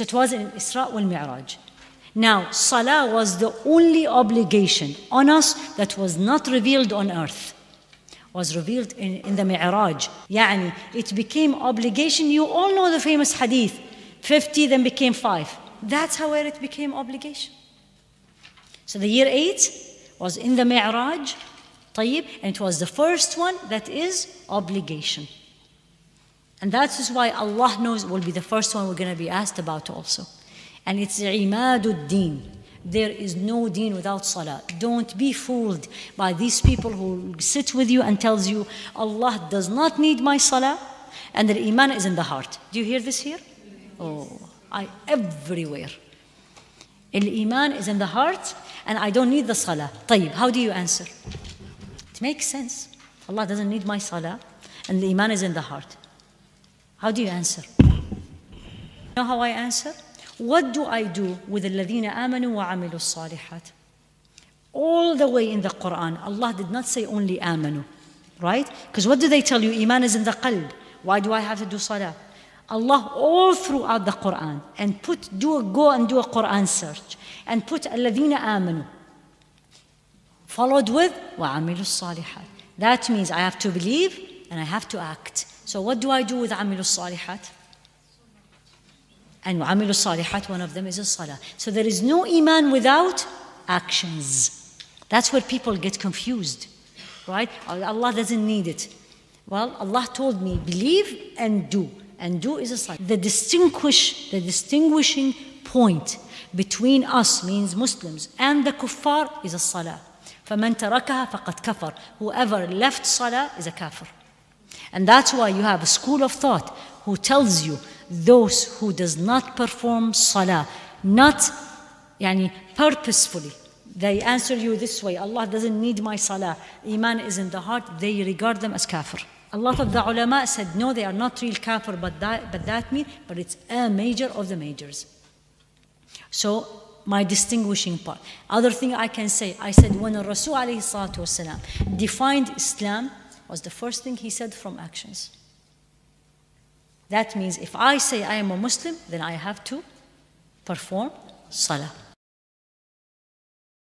So it was in Isra wal Mi'raj. Now, Salah was the only obligation on us that was not revealed on earth. Was revealed in the Mi'raj. Yani, it became obligation. You all know the famous hadith, 50 then became 5. That's how it became obligation. So the year 8 was in the Mi'raj, طيب, and it was the first one that is obligation. And that is why Allah knows will be the first one we're going to be asked about also. And it's Imadud Deen. There is no deen without salah. Don't be fooled by these people who sit with you and tells you Allah does not need my salah and the iman is in the heart. Do you hear this here? Oh, everywhere. Iman is in the heart and I don't need the salah. طيب, how do you answer? It makes sense. Allah doesn't need my salah and the iman is in the heart. How do you answer? You know how I answer? What do I do with الذين آمنوا وعملوا الصالحات? All the way in the Quran, Allah did not say only آمنوا, right? Because what do they tell you? Iman is in the qalb. Why do I have to do salah? Allah all throughout the Quran and go and do a Quran search and put الذين آمنوا followed with وعملوا الصالحات. That means I have to believe and I have to act. So what do I do with عملوا الصالحات? And وعملوا الصالحات, one of them is a salah. So there is no iman without actions. That's where people get confused, right? Allah doesn't need it. Well, Allah told me, believe and do. And do is a salah. The distinguishing point between us, means Muslims, and the kuffar is a salah. فَمَنْ تَرَكَهَا فَقَدْ كَفَرْ. Whoever left salah is a kafir. And that's why you have a school of thought who tells you those who does not perform salah, not purposefully, they answer you this way, Allah doesn't need my salah, iman is in the heart, they regard them as kafir. A lot of the ulama said, no, they are not real kafir, but it's a major of the majors. So, my distinguishing part. Other thing I can say, I said when Rasul alayhi salatu wasalam defined Islam, was the first thing he said from actions. That means if I say I am a Muslim, then I have to perform salah.